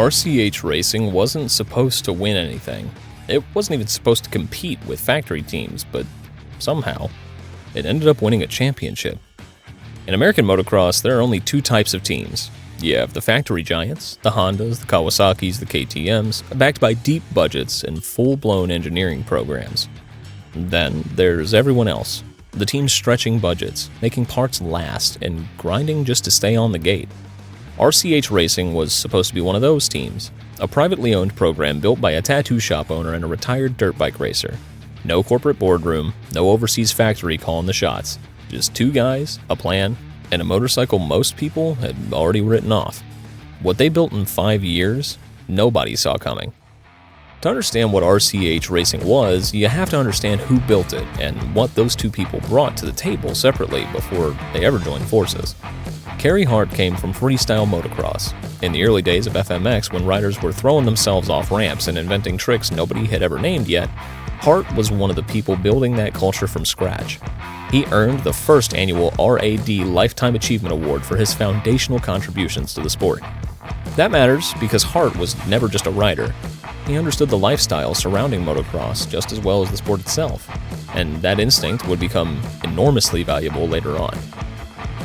RCH Racing wasn't supposed to win anything. It wasn't even supposed to compete with factory teams, but somehow, it ended up winning a championship. In American motocross, there are only two types of teams. You have the factory giants, the Hondas, the Kawasaki's, the KTM's, backed by deep budgets and full-blown engineering programs. Then there's everyone else, the teams stretching budgets, making parts last, and grinding just to stay on the gate. RCH Racing was supposed to be one of those teams, a privately owned program built by a tattoo shop owner and a retired dirt bike racer. No corporate boardroom, no overseas factory calling the shots. Just two guys, a plan, and a motorcycle most people had already written off. What they built in 5 years, nobody saw coming. To understand what RCH Racing was, you have to understand who built it and what those two people brought to the table separately before they ever joined forces. Carey Hart came from freestyle motocross. In the early days of FMX, when riders were throwing themselves off ramps and inventing tricks nobody had ever named yet, Hart was one of the people building that culture from scratch. He earned the first annual RAD Lifetime Achievement Award for his foundational contributions to the sport. That matters because Hart was never just a rider. He understood the lifestyle surrounding motocross just as well as the sport itself, and that instinct would become enormously valuable later on.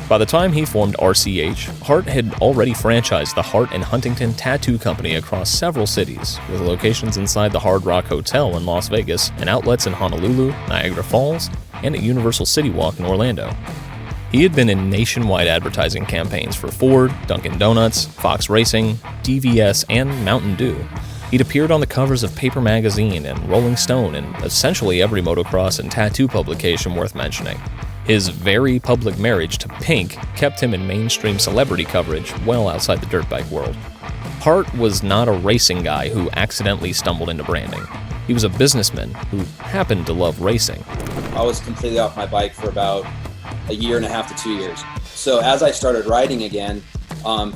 By the time he formed RCH, Hart had already franchised the Hart and Huntington Tattoo Company across several cities, with locations inside the Hard Rock Hotel in Las Vegas and outlets in Honolulu, Niagara Falls, and at Universal City Walk in Orlando. He had been in nationwide advertising campaigns for Ford, Dunkin' Donuts, Fox Racing, DVS, and Mountain Dew. He'd appeared on the covers of Paper Magazine and Rolling Stone and essentially every motocross and tattoo publication worth mentioning. His very public marriage to Pink kept him in mainstream celebrity coverage well outside the dirt bike world. Hart was not a racing guy who accidentally stumbled into branding. He was a businessman who happened to love racing. I was completely off my bike for about a year and a half to 2 years. So as I started riding again,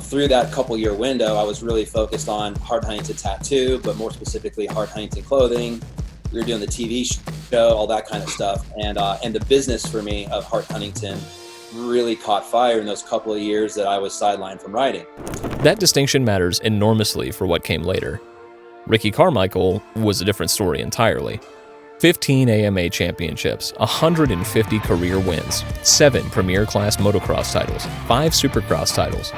through that couple-year window, I was really focused on Hart Huntington Tattoo, but more specifically Hart Huntington Clothing. We were doing the TV show, all that kind of stuff. And the business for me of Hart Huntington really caught fire in those couple of years that I was sidelined from riding. That distinction matters enormously for what came later. Ricky Carmichael was a different story entirely. 15 AMA championships, 150 career wins, 7 Premier Class motocross titles, 5 Supercross titles,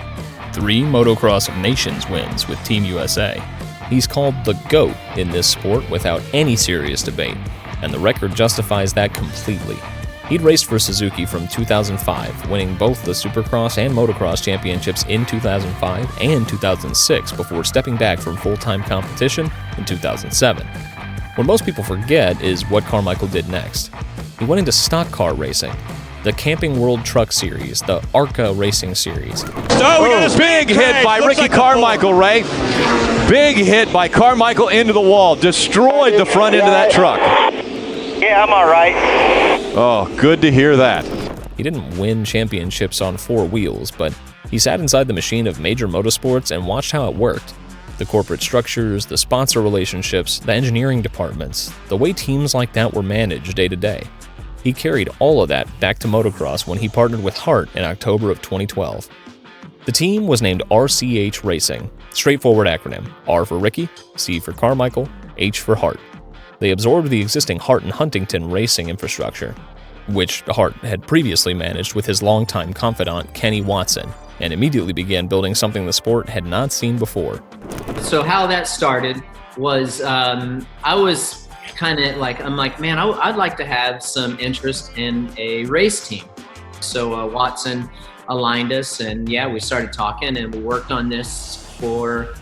3 Motocross of Nations wins with Team USA. He's called the GOAT in this sport without any serious debate, and the record justifies that completely. He'd raced for Suzuki from 2005, winning both the Supercross and Motocross championships in 2005 and 2006 before stepping back from full-time competition in 2007. What most people forget is what Carmichael did next. He went into stock car racing, the Camping World Truck Series, the ARCA Racing Series. Oh, we got a big hit by Ricky Carmichael, Ray. Big hit by Carmichael into the wall. Destroyed the front end of that truck. Yeah, I'm all right. Oh, good to hear that. He didn't win championships on 4 wheels, but he sat inside the machine of major motorsports and watched how it worked. The corporate structures, the sponsor relationships, the engineering departments, the way teams like that were managed day to day. He carried all of that back to motocross when he partnered with Hart in October of 2012. The team was named RCH Racing, straightforward acronym, R for Ricky, C for Carmichael, H for Hart. They absorbed the existing Hart and Huntington racing infrastructure, which Hart had previously managed with his longtime confidant Ken Roczen, and immediately began building something the sport had not seen before. So how that started was I was kind of like, man, I'd like to have some interest in a race team. So Watson aligned us, and yeah, we started talking, and we worked on this for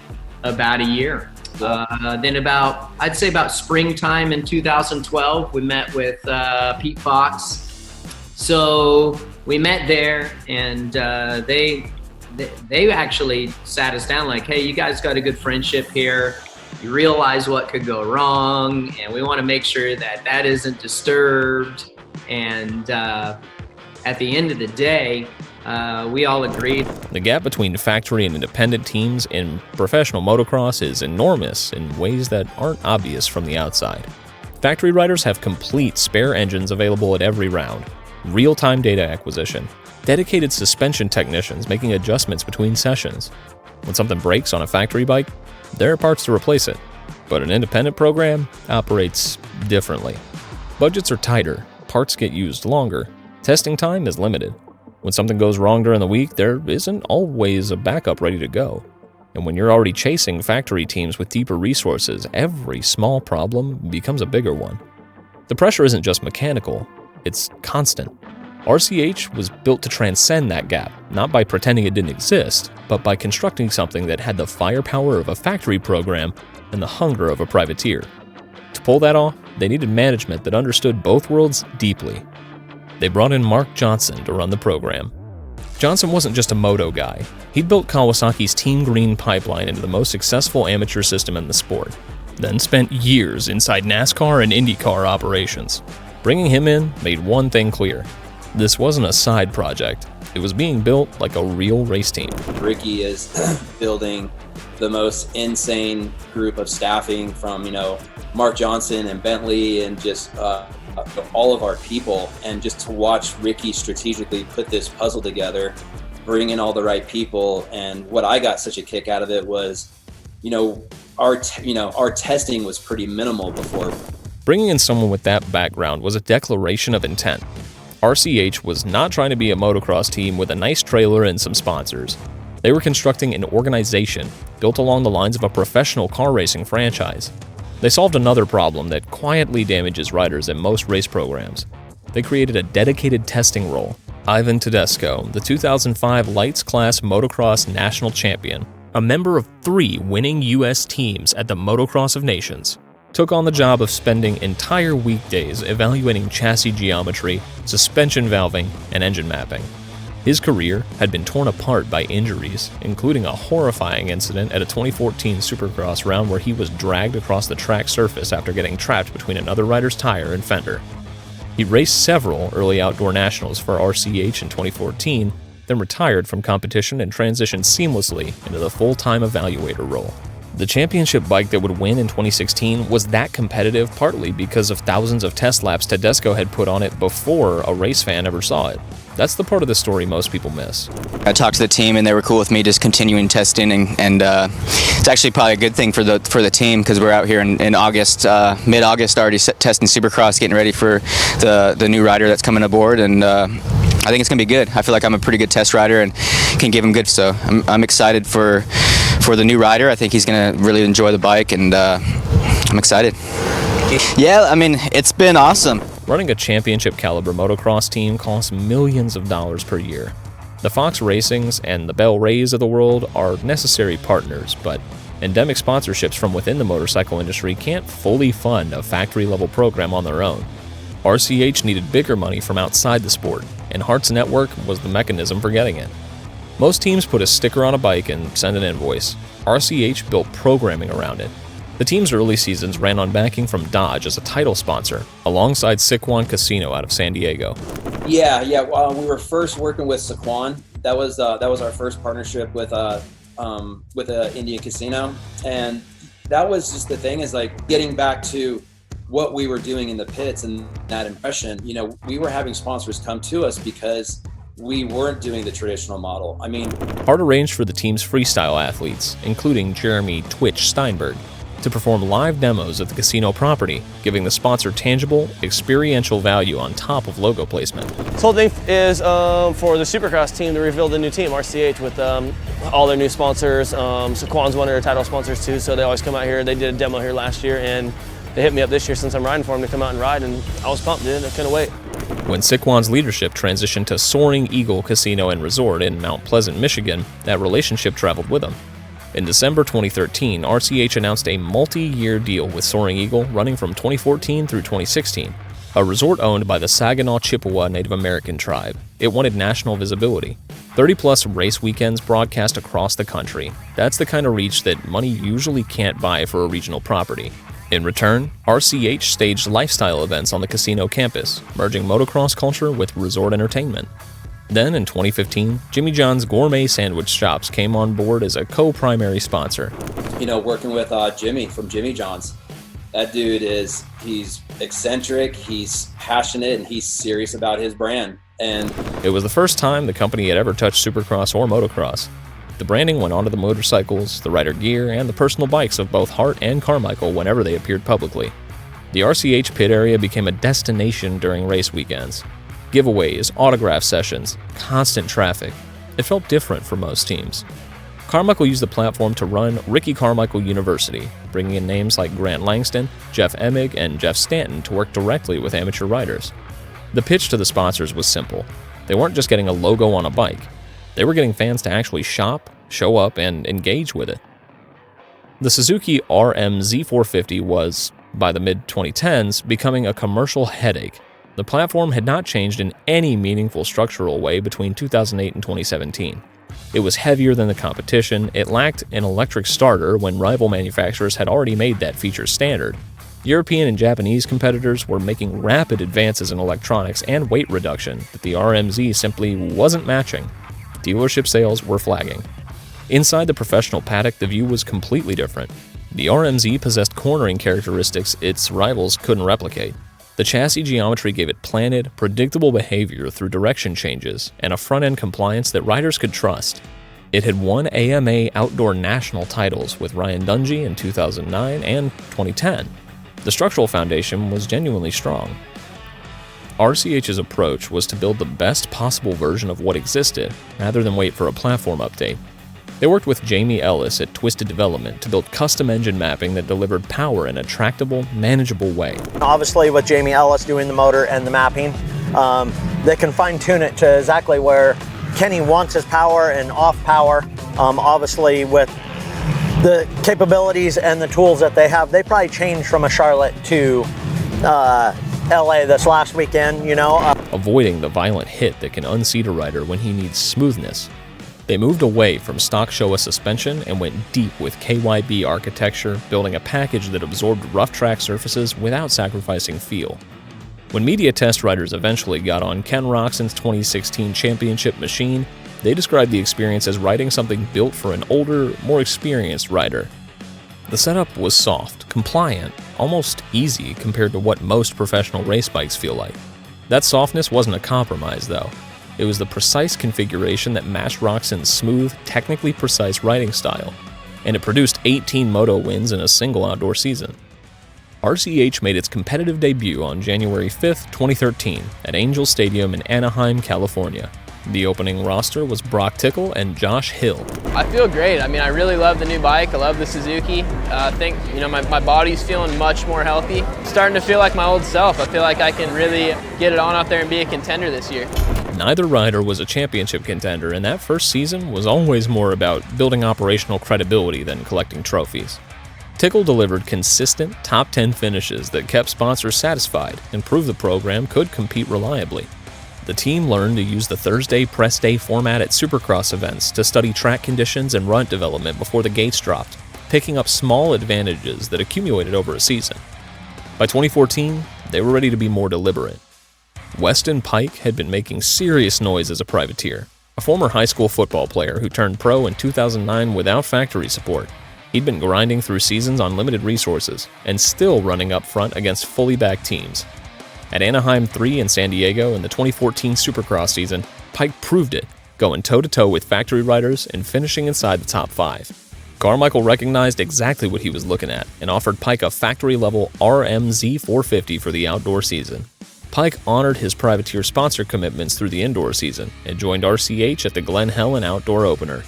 about a year. Then I'd say about springtime in 2012, we met with Pete Fox. So we met there, and they actually sat us down like, hey, you guys got a good friendship here. You realize what could go wrong, and we want to make sure that that isn't disturbed. And at the end of the day, we all agreed. The gap between factory and independent teams in professional motocross is enormous in ways that aren't obvious from the outside. Factory riders have complete spare engines available at every round, real-time data acquisition, dedicated suspension technicians making adjustments between sessions. When something breaks on a factory bike, There are parts to replace it, but an independent program operates differently. Budgets are tighter, parts get used longer, testing time is limited. When something goes wrong during the week, there isn't always a backup ready to go. And when you're already chasing factory teams with deeper resources, every small problem becomes a bigger one. The pressure isn't just mechanical, it's constant. RCH was built to transcend that gap, not by pretending it didn't exist, but by constructing something that had the firepower of a factory program and the hunger of a privateer. To pull that off, they needed management that understood both worlds deeply. They brought in Mark Johnson to run the program. Johnson wasn't just a moto guy. He'd built Kawasaki's Team Green pipeline into the most successful amateur system in the sport, then spent years inside NASCAR and IndyCar operations. Bringing him in made one thing clear. This wasn't a side project. It was being built like a real race team. Ricky is building the most insane group of staffing from, Mark Johnson and Bentley and just all of our people. And just to watch Ricky strategically put this puzzle together, bring in all the right people. And what I got such a kick out of it was, our testing was pretty minimal before. Bringing in someone with that background was a declaration of intent. RCH was not trying to be a motocross team with a nice trailer and some sponsors. They were constructing an organization built along the lines of a professional car racing franchise. They solved another problem that quietly damages riders in most race programs. They created a dedicated testing role. Ivan Tedesco, the 2005 Lights Class Motocross National Champion, a member of 3 winning U.S. teams at the Motocross of Nations, took on the job of spending entire weekdays evaluating chassis geometry, suspension valving, and engine mapping. His career had been torn apart by injuries, including a horrifying incident at a 2014 Supercross round where he was dragged across the track surface after getting trapped between another rider's tire and fender. He raced several early outdoor nationals for RCH in 2014, then retired from competition and transitioned seamlessly into the full-time evaluator role. The championship bike that would win in 2016 was that competitive partly because of thousands of test laps Tedesco had put on it before a race fan ever saw it. That's the part of the story most people miss. I talked to the team and they were cool with me just continuing testing, and it's actually probably a good thing for the team because we're out here in August, mid-August, already testing Supercross, getting ready for the new rider that's coming aboard, and I think it's going to be good. I feel like I'm a pretty good test rider and can give him good, so I'm excited for the new rider. I think he's going to really enjoy the bike, and I'm excited. Yeah, I mean, it's been awesome. Running a championship caliber motocross team costs millions of dollars per year. The Fox Racings and the Bell Rays of the world are necessary partners, but endemic sponsorships from within the motorcycle industry can't fully fund a factory-level program on their own. RCH needed bigger money from outside the sport, and Hart's network was the mechanism for getting it. Most teams put a sticker on a bike and send an invoice. RCH built programming around it. The team's early seasons ran on backing from Dodge as a title sponsor, alongside Sycuan Casino out of San Diego. Yeah. We were first working with Sycuan. That was our first partnership with Indian Casino, and that was just the thing, is like getting back to what we were doing in the pits and that impression. We were having sponsors come to us because we weren't doing the traditional model. I mean, Hart arranged for the team's freestyle athletes, including Jeremy "Twitch" Steinberg, to perform live demos of the casino property, giving the sponsor tangible, experiential value on top of logo placement. This whole thing is for the Supercross team to reveal the new team, RCH, with all their new sponsors. Sycuan's one of their title sponsors too, so they always come out here. They did a demo here last year, and they hit me up this year since I'm riding for them to come out and ride, and I was pumped, dude. I couldn't wait. When Sycuan's leadership transitioned to Soaring Eagle Casino and Resort in Mount Pleasant, Michigan, that relationship traveled with him. In December 2013, RCH announced a multi-year deal with Soaring Eagle running from 2014 through 2016, a resort owned by the Saginaw Chippewa Native American tribe. It wanted national visibility. 30-plus race weekends broadcast across the country. That's the kind of reach that money usually can't buy for a regional property. In return, RCH staged lifestyle events on the casino campus, merging motocross culture with resort entertainment. Then, in 2015, Jimmy John's Gourmet Sandwich Shops came on board as a co-primary sponsor. Working with Jimmy from Jimmy John's. That dude he's eccentric, he's passionate, and he's serious about his brand. And it was the first time the company had ever touched Supercross or motocross. The branding went onto the motorcycles, the rider gear, and the personal bikes of both Hart and Carmichael whenever they appeared publicly. The RCH pit area became a destination during race weekends. Giveaways, autograph sessions, constant traffic. It felt different for most teams. Carmichael used the platform to run Ricky Carmichael University, bringing in names like Grant Langston, Jeff Emig, and Jeff Stanton to work directly with amateur riders. The pitch to the sponsors was simple. They weren't just getting a logo on a bike. They were getting fans to actually shop, show up, and engage with it. The Suzuki RM-Z450 was, by the mid-2010s, becoming a commercial headache. The platform had not changed in any meaningful structural way between 2008 and 2017. It was heavier than the competition, it lacked an electric starter when rival manufacturers had already made that feature standard. European and Japanese competitors were making rapid advances in electronics and weight reduction that the RMZ simply wasn't matching. Dealership sales were flagging. Inside the professional paddock, the view was completely different. The RMZ possessed cornering characteristics its rivals couldn't replicate. The chassis geometry gave it planted, predictable behavior through direction changes and a front-end compliance that riders could trust. It had won AMA Outdoor National titles with Ryan Dungey in 2009 and 2010. The structural foundation was genuinely strong. RCH's approach was to build the best possible version of what existed, rather than wait for a platform update. They worked with Jamie Ellis at Twisted Development to build custom engine mapping that delivered power in a tractable, manageable way. Obviously, with Jamie Ellis doing the motor and the mapping, they can fine-tune it to exactly where Kenny wants his power and off power. Obviously, with the capabilities and the tools that they have, they probably changed from a Charlotte to LA this last weekend, Avoiding the violent hit that can unseat a rider when he needs smoothness. They moved away from stock Showa suspension and went deep with KYB architecture, building a package that absorbed rough track surfaces without sacrificing feel. When media test riders eventually got on Ken Roczen's 2016 championship machine, they described the experience as riding something built for an older, more experienced rider. The setup was soft, compliant, almost easy compared to what most professional race bikes feel like. That softness wasn't a compromise, though. It was the precise configuration that matched Roczen's smooth, technically precise riding style, and it produced 18 moto wins in a single outdoor season. RCH made its competitive debut on January 5, 2013 at Angel Stadium in Anaheim, California. The opening roster was Brock Tickle and Josh Hill. I feel great. I really love the new bike. I love the Suzuki. I think, my body's feeling much more healthy. Starting to feel like my old self. I feel like I can really get it on out there and be a contender this year. Neither rider was a championship contender, and that first season was always more about building operational credibility than collecting trophies. Tickle delivered consistent top 10 finishes that kept sponsors satisfied and proved the program could compete reliably. The team learned to use the Thursday press day format at Supercross events to study track conditions and runt development before the gates dropped, picking up small advantages that accumulated over a season. By 2014, they were ready to be more deliberate. Weston Pike had been making serious noise as a privateer, a former high school football player who turned pro in 2009 without factory support. He'd been grinding through seasons on limited resources and still running up front against fully backed teams. At Anaheim 3 in San Diego in the 2014 Supercross season, Pike proved it, going toe-to-toe with factory riders and finishing inside the top 5. Carmichael recognized exactly what he was looking at and offered Pike a factory-level RM-Z450 for the outdoor season. Pike honored his privateer sponsor commitments through the indoor season and joined RCH at the Glen Helen Outdoor Opener.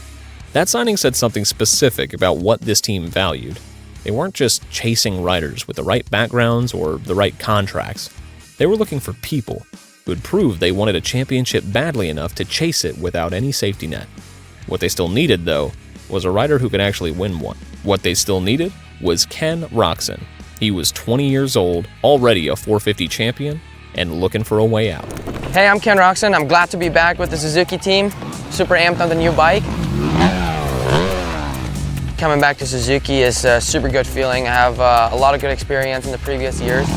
That signing said something specific about what this team valued. They weren't just chasing riders with the right backgrounds or the right contracts. They were looking for people who had proved they wanted a championship badly enough to chase it without any safety net. What they still needed, though, was a rider who could actually win one. What they still needed was Ken Roczen. He was 20 years old, already a 450 champion, and looking for a way out. Hey, I'm Ken Roczen. I'm glad to be back with the Suzuki team. Super amped on the new bike. Coming back to Suzuki is a super good feeling. I have a lot of good experience in the previous years.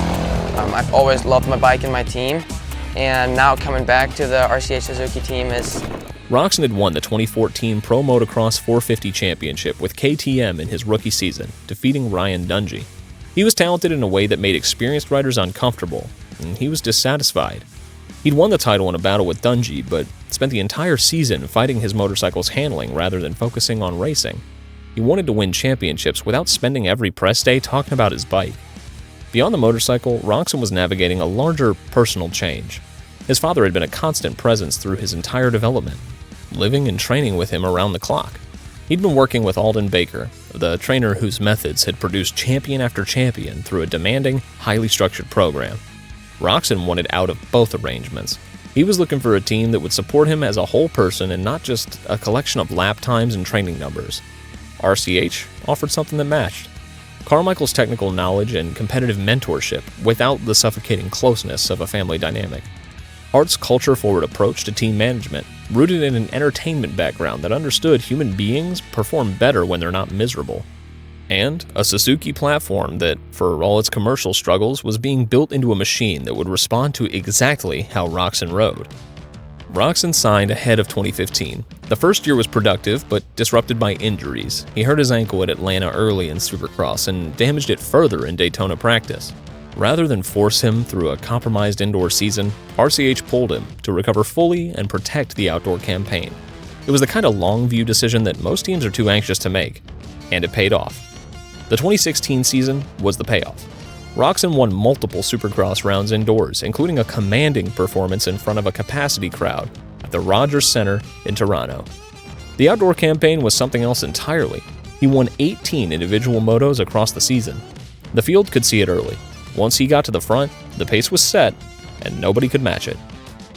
I've always loved my bike and my team, and now coming back to the RCH Suzuki team is... Roczen had won the 2014 Pro Motocross 450 Championship with KTM in his rookie season, defeating Ryan Dungey. He was talented in a way that made experienced riders uncomfortable, and he was dissatisfied. He'd won the title in a battle with Dungey, but spent the entire season fighting his motorcycle's handling rather than focusing on racing. He wanted to win championships without spending every press day talking about his bike. Beyond the motorcycle, Roczen was navigating a larger personal change. His father had been a constant presence through his entire development, living and training with him around the clock. He'd been working with Alden Baker, the trainer whose methods had produced champion after champion through a demanding, highly structured program. Roczen wanted out of both arrangements. He was looking for a team that would support him as a whole person and not just a collection of lap times and training numbers. RCH offered something that matched. Carmichael's technical knowledge and competitive mentorship without the suffocating closeness of a family dynamic. Hart's culture-forward approach to team management, rooted in an entertainment background that understood human beings perform better when they're not miserable. And a Suzuki platform that, for all its commercial struggles, was being built into a machine that would respond to exactly how Roczen rode. Roczen signed ahead of 2015. The first year was productive, but disrupted by injuries. He hurt his ankle at Atlanta early in Supercross and damaged it further in Daytona practice. Rather than force him through a compromised indoor season, RCH pulled him to recover fully and protect the outdoor campaign. It was the kind of long-view decision that most teams are too anxious to make, and it paid off. The 2016 season was the payoff. Roczen won multiple Supercross rounds indoors, including a commanding performance in front of a capacity crowd at the Rogers Center in Toronto. The outdoor campaign was something else entirely. He won 18 individual motos across the season. The field could see it early. Once he got to the front, the pace was set, and nobody could match it.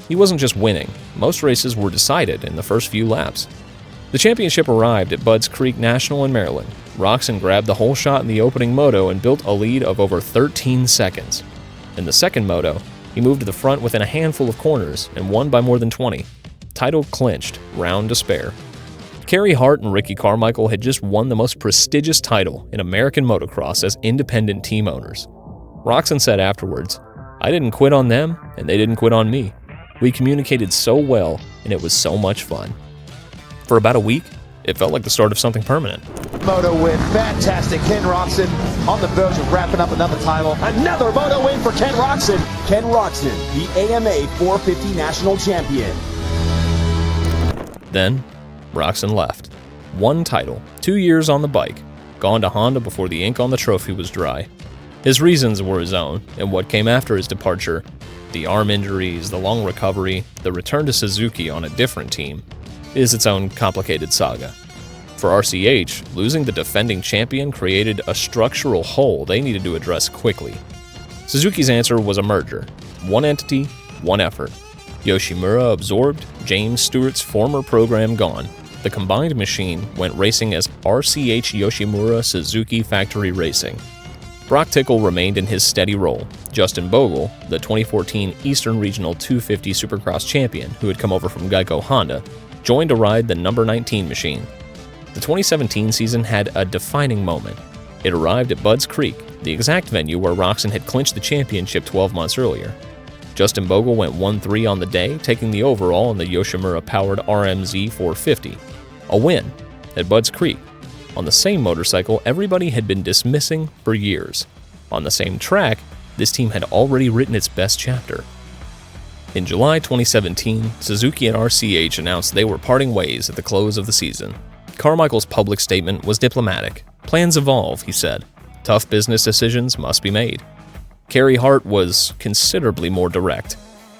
He wasn't just winning. Most races were decided in the first few laps. The championship arrived at Budds Creek National in Maryland. Roczen grabbed the whole shot in the opening moto and built a lead of over 13 seconds. In the second moto, he moved to the front within a handful of corners and won by more than 20. Title clinched, round to spare. Carey, Hart, and Ricky Carmichael had just won the most prestigious title in American motocross as independent team owners. Roczen said afterwards, "I didn't quit on them, and they didn't quit on me. We communicated so well, and it was so much fun." For about a week, it felt like the start of something permanent. Moto win, fantastic. Ken Roczen on the verge of wrapping up another title. Another moto win for Ken Roczen. Ken Roczen, the AMA 450 national champion. Then, Roczen left. One title, 2 years on the bike, gone to Honda before the ink on the trophy was dry. His reasons were his own, and what came after his departure, the arm injuries, the long recovery, the return to Suzuki on a different team, is its own complicated saga. For RCH, losing the defending champion created a structural hole they needed to address quickly. Suzuki's answer was a merger. One entity, one effort. Yoshimura absorbed, James Stewart's former program gone. The combined machine went racing as RCH Yoshimura Suzuki Factory Racing. Brock Tickle remained in his steady role. Justin Bogle, the 2014 Eastern Regional 250 Supercross champion who had come over from Geico Honda, joined to ride the number 19 machine. The 2017 season had a defining moment. It arrived at Budds Creek, the exact venue where Roczen had clinched the championship 12 months earlier. Justin Bogle went 1-3 on the day, taking the overall in the Yoshimura-powered RMZ 450. A win at Budds Creek, on the same motorcycle everybody had been dismissing for years. On the same track, this team had already written its best chapter. In July 2017, Suzuki and RCH announced they were parting ways at the close of the season. Carmichael's public statement was diplomatic. "Plans evolve," he said. "Tough business decisions must be made." Carey Hart was considerably more direct.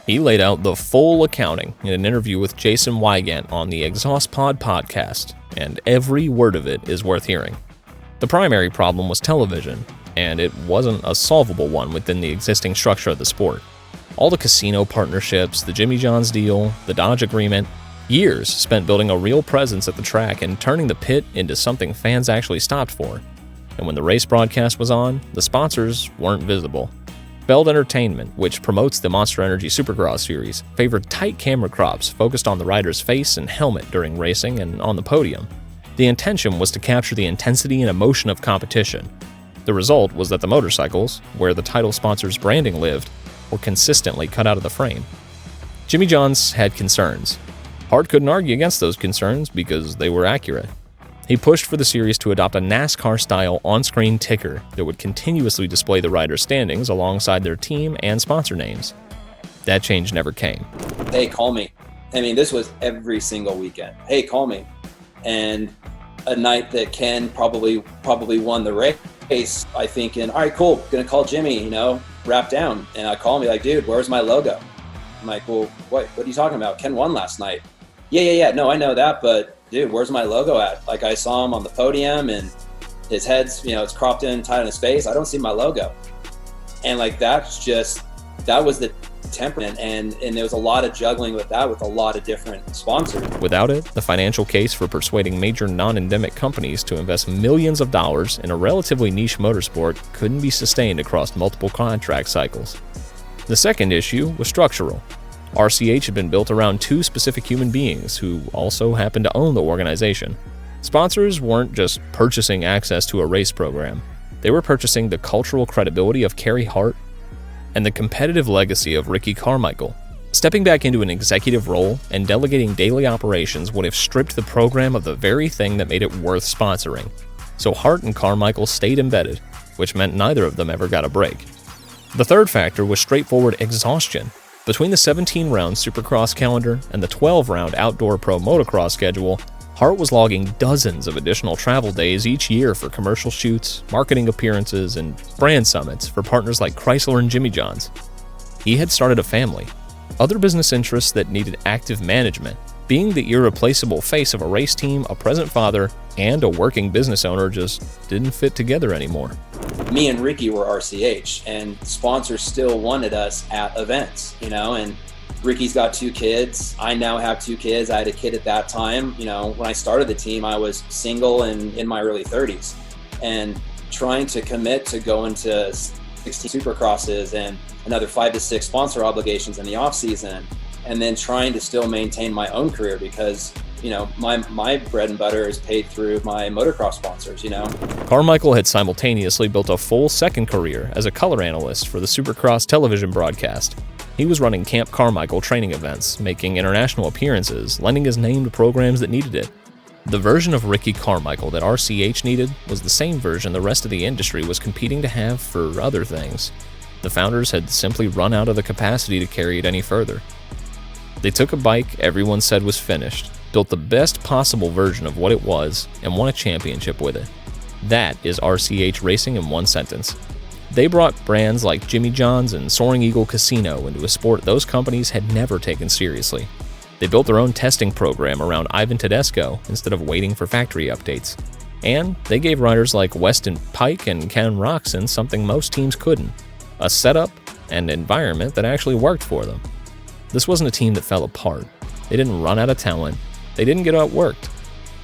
He laid out the full accounting in an interview with Jason Wygant on the Exhaust Pod podcast, and every word of it is worth hearing. The primary problem was television, and it wasn't a solvable one within the existing structure of the sport. All the casino partnerships, the Jimmy John's deal, the Dodge agreement, years spent building a real presence at the track and turning the pit into something fans actually stopped for. And when the race broadcast was on, the sponsors weren't visible. Beld Entertainment, which promotes the Monster Energy Supercross series, favored tight camera crops focused on the rider's face and helmet during racing and on the podium. The intention was to capture the intensity and emotion of competition. The result was that the motorcycles, where the title sponsor's branding lived, were consistently cut out of the frame. Jimmy John's had concerns. Hart couldn't argue against those concerns because they were accurate. He pushed for the series to adopt a NASCAR-style on-screen ticker that would continuously display the riders' standings alongside their team and sponsor names. That change never came. Hey, call me. I mean, this was every single weekend. Hey, call me. And a night that Ken probably won the race, I thinking, all right, cool, gonna call Jimmy, wrap down. And I call him, like, dude, where's my logo? I'm like, well, what are you talking about? Ken won last night. Yeah. No, I know that, but dude, where's my logo at? Like, I saw him on the podium and his head's, it's cropped in, tight on his face. I don't see my logo. And like, that was the temperament. And there was a lot of juggling with that with a lot of different sponsors. Without it, the financial case for persuading major non-endemic companies to invest millions of dollars in a relatively niche motorsport couldn't be sustained across multiple contract cycles. The second issue was structural. RCH had been built around two specific human beings who also happened to own the organization. Sponsors weren't just purchasing access to a race program. They were purchasing the cultural credibility of Carey, Hart, and the competitive legacy of Ricky Carmichael. Stepping back into an executive role and delegating daily operations would have stripped the program of the very thing that made it worth sponsoring. So Hart and Carmichael stayed embedded, which meant neither of them ever got a break. The third factor was straightforward exhaustion. Between the 17-round Supercross calendar and the 12-round outdoor pro motocross schedule, Hart was logging dozens of additional travel days each year for commercial shoots, marketing appearances, and brand summits for partners like Chrysler and Jimmy John's. He had started a family, other business interests that needed active management. Being the irreplaceable face of a race team, a present father, and a working business owner just didn't fit together anymore. Me and Ricky were RCH, and sponsors still wanted us at events, and Ricky's got 2 kids. I now have 2 kids. I had a kid at that time. When I started the team, I was single and in my early 30s, and trying to commit to going to 16 Supercrosses and another 5 to 6 sponsor obligations in the off season, and then trying to still maintain my own career because my bread and butter is paid through my motocross sponsors, Carmichael had simultaneously built a full second career as a color analyst for the Supercross television broadcast. He was running Camp Carmichael training events, making international appearances, lending his name to programs that needed it. The version of Ricky Carmichael that RCH needed was the same version the rest of the industry was competing to have for other things. The founders had simply run out of the capacity to carry it any further. They took a bike everyone said was finished, built the best possible version of what it was, and won a championship with it. That is RCH Racing in one sentence. They brought brands like Jimmy John's and Soaring Eagle Casino into a sport those companies had never taken seriously. They built their own testing program around Ivan Tedesco instead of waiting for factory updates. And they gave riders like Weston Pike and Ken Roczen something most teams couldn't, a setup and environment that actually worked for them. This wasn't a team that fell apart. They didn't run out of talent. They didn't get outworked.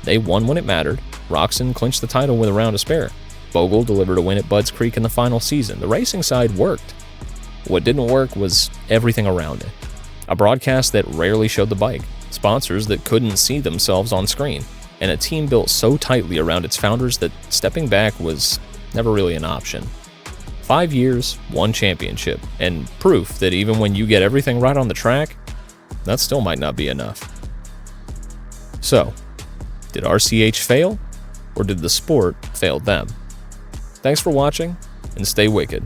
They won when it mattered. Roczen clinched the title with a round to spare. Bogle delivered a win at Budds Creek in the final season. The racing side worked. What didn't work was everything around it. A broadcast that rarely showed the bike, sponsors that couldn't see themselves on screen, and a team built so tightly around its founders that stepping back was never really an option. 5 years, 1 championship, and proof that even when you get everything right on the track, that still might not be enough. So, did RCH fail, or did the sport fail them? Thanks for watching, and stay wicked.